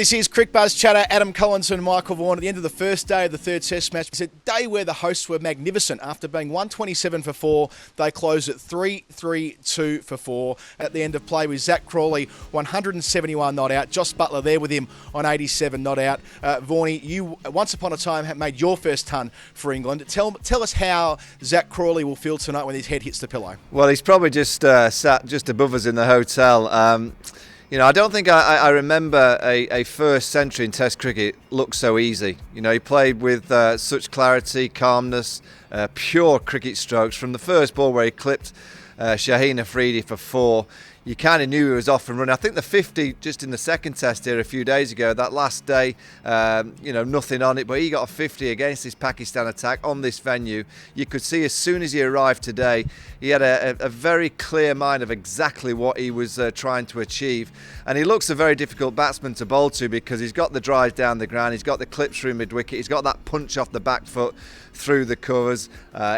This is Cricbuzz chatter. Adam Collins and Michael Vaughan at the end of the first day of the third test match. It's a day where the hosts were magnificent. After being 127 for 4, they closed at 3-3-2 for 4. At the end of play with Zach Crawley, 171 not out. Jos Butler there with him on 87 not out. Vaughnie, you once upon a time have made your first ton for England. Tell us how Zach Crawley will feel tonight when his head hits the pillow. Well, he's probably just sat just above us in the hotel. I don't think I remember a first century in Test cricket look so easy. He played with such clarity, calmness, pure cricket strokes. From the first ball where he clipped Shaheen Afridi for 4, you kind of knew he was off and running. I think the 50 just in the second test here a few days ago, that last day, nothing on it, but he got a 50 against this Pakistan attack on this venue. You could see as soon as he arrived today, he had a very clear mind of exactly what he was trying to achieve. And he looks a very difficult batsman to bowl to because he's got the drive down the ground, he's got the clips through mid-wicket, he's got that punch off the back foot through the covers,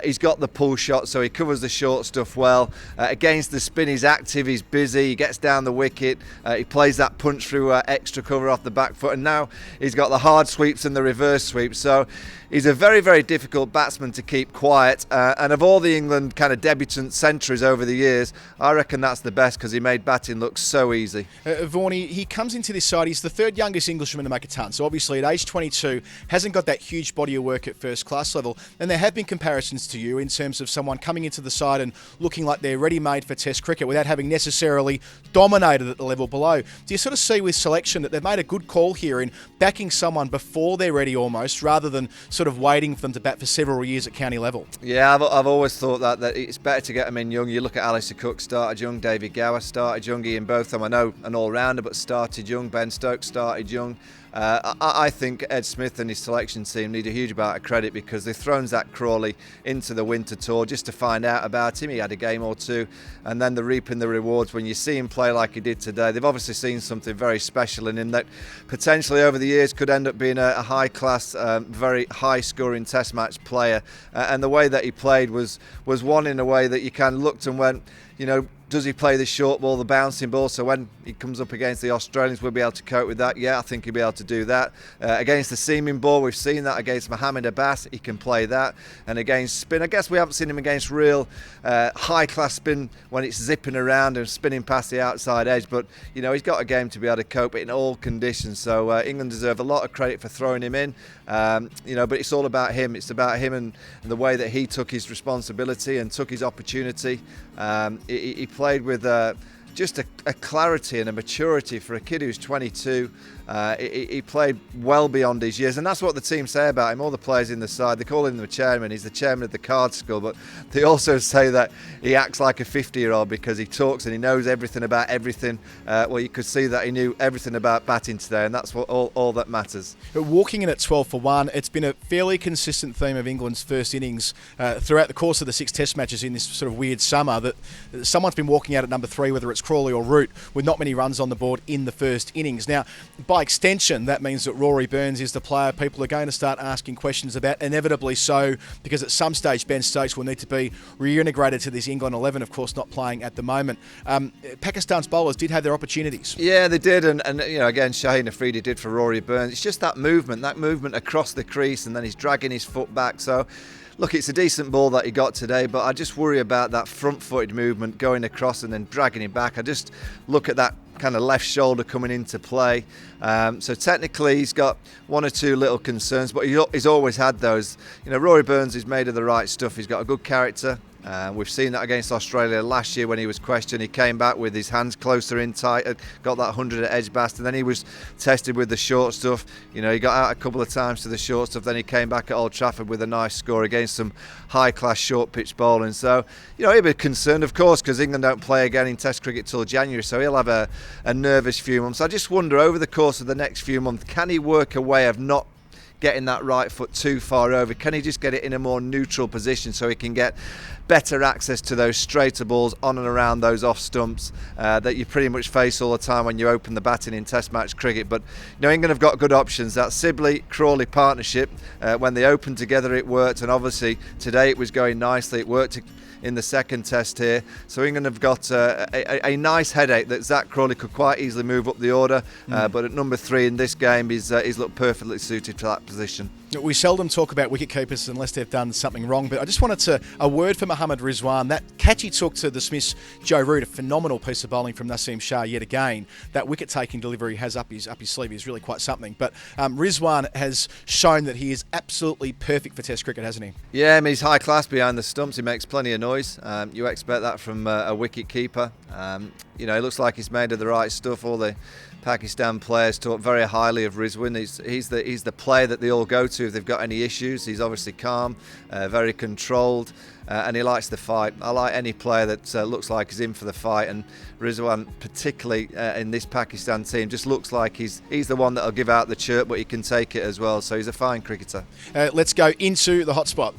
he's got the pull shot, so he covers the short stuff well. Against the spin, he's active, he's busy, he gets down the wicket, he plays that punch through extra cover off the back foot, and now he's got the hard sweeps and the reverse sweeps. So he's a very, very difficult batsman to keep quiet, and of all the England kind of debutant centuries over the years, I reckon that's the best because he made batting look so easy. Vaughnie, he comes into this side, he's the third youngest Englishman to make a ton, so obviously at age 22 hasn't got that huge body of work at first class level, and there have been comparisons to you in terms of someone coming into the side and looking like they're ready-made for Test cricket without having necessarily dominated at the level below. Do you sort of see with selection that they've made a good call here in backing someone before they're ready almost, rather than sort of waiting for them to bat for several years at county level? Yeah, I've always thought that it's better to get them in young. You look at Alistair Cook, started young, David Gower started young, Ian Botham, I know an all-rounder, but started young, Ben Stokes started young. I think Ed Smith and his selection team need a huge amount of credit because they've thrown Zach Crawley into the winter tour just to find out about him. He had a game or two, and then they're reaping the rewards when you see him play like he did today. They've obviously seen something very special in him that potentially over the years could end up being a high-class, very high-scoring Test match player. And the way that he played was one in a way that you kind of looked and went, does he play the short ball, the bouncing ball? So when he comes up against the Australians, we'll be able to cope with that. Yeah, I think he'll be able to do that. Against the seaming ball, we've seen that against Mohammed Abbas. He can play that. And against spin, I guess we haven't seen him against real high-class spin when it's zipping around and spinning past the outside edge. But, he's got a game to be able to cope in all conditions. So England deserve a lot of credit for throwing him in. But it's all about him. It's about him and the way that he took his responsibility and took his opportunity. He played with just a clarity and a maturity for a kid who's 22. He played well beyond his years, and that's what the team say about him. All the players in the side, they call him the chairman. He's the chairman of the card school, but they also say that he acts like a 50-year-old because he talks and he knows everything about everything. Well, you could see that he knew everything about batting today, and that's what all that matters. Walking in at 12 for 1, it's been a fairly consistent theme of England's first innings throughout the course of the 6 Test matches in this sort of weird summer, that someone's been walking out at number 3, whether it's Crawley or Root, with not many runs on the board in the first innings. Now, by extension, that means that Rory Burns is the player people are going to start asking questions about, inevitably so, because at some stage Ben Stokes will need to be reintegrated to this England 11, of course not playing at the moment. Pakistan's bowlers did have their opportunities. Yeah, they did, and again, Shaheen Afridi did for Rory Burns. It's just that movement across the crease, and then he's dragging his foot back. So look, it's a decent ball that he got today, but I just worry about that front-footed movement going across and then dragging him back. I just look at that kind of left shoulder coming into play. So technically he's got one or two little concerns, but he's always had those. Rory Burns is made of the right stuff. He's got a good character. We've seen that against Australia last year when he was questioned. He came back with his hands closer in tight, got that 100 at Edgbaston, and then he was tested with the short stuff. He got out a couple of times to the short stuff, then he came back at Old Trafford with a nice score against some high-class short-pitch bowling. So, he'll be concerned, of course, because England don't play again in Test cricket till January, so he'll have a nervous few months. I just wonder, over the course of the next few months, can he work a way of not getting that right foot too far over? Can he just get it in a more neutral position so he can get better access to those straighter balls on and around those off stumps that you pretty much face all the time when you open the batting in Test match cricket? But England have got good options. That Sibley-Crawley partnership, when they opened together, it worked, and obviously today it was going nicely. It worked in the second test here, so England have got a nice headache that Zach Crawley could quite easily move up the order, but at number 3 in this game he's looked perfectly suited for that position. We seldom talk about wicketkeepers unless they've done something wrong, but I just wanted a word for Mohammad Rizwan. That catch he took to the Smiths' Joe Root, a phenomenal piece of bowling from Naseem Shah yet again. That wicket-taking delivery he has up his sleeve is really quite something. But Rizwan has shown that he is absolutely perfect for Test cricket, hasn't he? Yeah, I mean, he's high class behind the stumps. He makes plenty of noise. You expect that from a wicket-keeper. He looks like he's made of the right stuff. All the Pakistan players talk very highly of Rizwan. He's the player that they all go to if they've got any issues. He's obviously calm, very controlled, and he likes the fight. I like any player that looks like he's in for the fight, and Rizwan, particularly in this Pakistan team, just looks like he's the one that'll give out the chirp, but he can take it as well. So he's a fine cricketer. Let's go into the hotspot.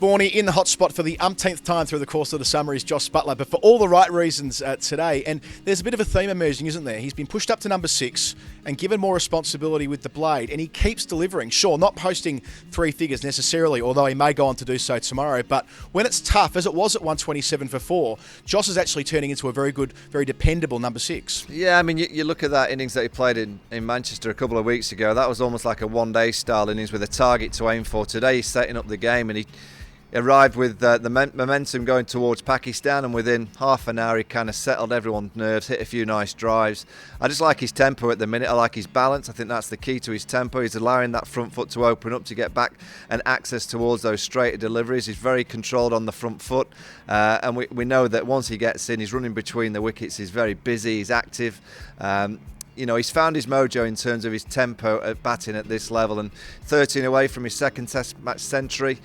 Vaughanie in the hot spot for the umpteenth time through the course of the summer is Jos Butler, but for all the right reasons today. And there's a bit of a theme emerging, isn't there? He's been pushed up to number 6 and given more responsibility with the blade, and he keeps delivering. Sure, not posting 3 figures necessarily, although he may go on to do so tomorrow. But when it's tough, as it was at 127 for 4, Jos is actually turning into a very good, very dependable number 6. Yeah, I mean, you look at that innings that he played in Manchester a couple of weeks ago. That was almost like a one-day style innings with a target to aim for. Today he's setting up the game, and he arrived with the momentum going towards Pakistan, and within half an hour he kind of settled everyone's nerves, hit a few nice drives. I just like his tempo at the minute. I like his balance. I think that's the key to his tempo. He's allowing that front foot to open up to get back and access towards those straighter deliveries. He's very controlled on the front foot, and we know that once he gets in, he's running between the wickets. He's very busy, he's active. He's found his mojo in terms of his tempo at batting at this level, and 13 away from his second Test match century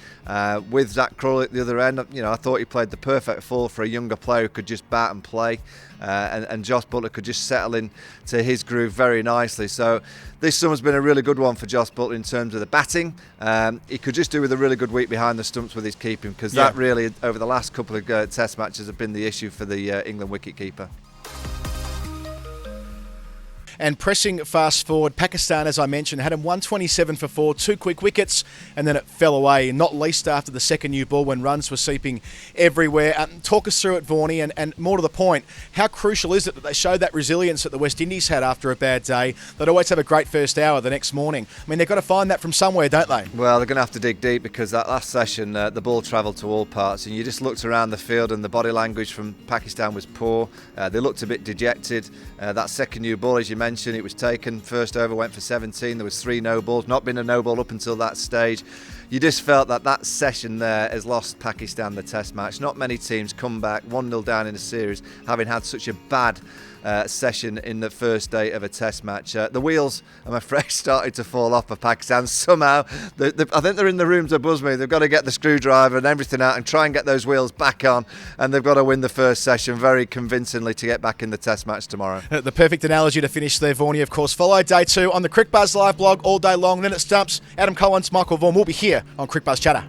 with Zach Crawley at the other end. I thought he played the perfect fall for a younger player who could just bat and play, and Jos Butler could just settle in to his groove very nicely. So this summer's been a really good one for Jos Butler in terms of the batting. He could just do with a really good week behind the stumps with his keeping, because that really, over the last couple of Test matches, have been the issue for the England wicket-keeper. And pressing fast forward, Pakistan, as I mentioned, had him 127 for 4, 2 quick wickets, and then it fell away, not least after the second new ball when runs were seeping everywhere. Talk us through it, Vaughanie, and more to the point, how crucial is it that they showed that resilience that the West Indies had after a bad day? They'd always have a great first hour the next morning. I mean, they've got to find that from somewhere, don't they? Well, they're going to have to dig deep, because that last session, the ball travelled to all parts, and you just looked around the field and the body language from Pakistan was poor. They looked a bit dejected. That second new ball, as you mentioned, it was taken. First over went for 17. There was 3 no balls. Not been a no ball up until that stage. You just felt that session there has lost Pakistan the Test match. Not many teams come back 1-0 down in a series having had such a bad session in the first day of a Test match. The wheels, I'm afraid, started to fall off for Pakistan somehow. I think they're in the room to buzz me. They've got to get the screwdriver and everything out and try and get those wheels back on, and they've got to win the first session very convincingly to get back in the Test match tomorrow. The perfect analogy to finish there, Vaughanie, of course. Follow day 2 on the Cricbuzz live blog all day long. Then it stumps. Adam Collins, Michael Vaughan will be here on Cricbuzz Chatter.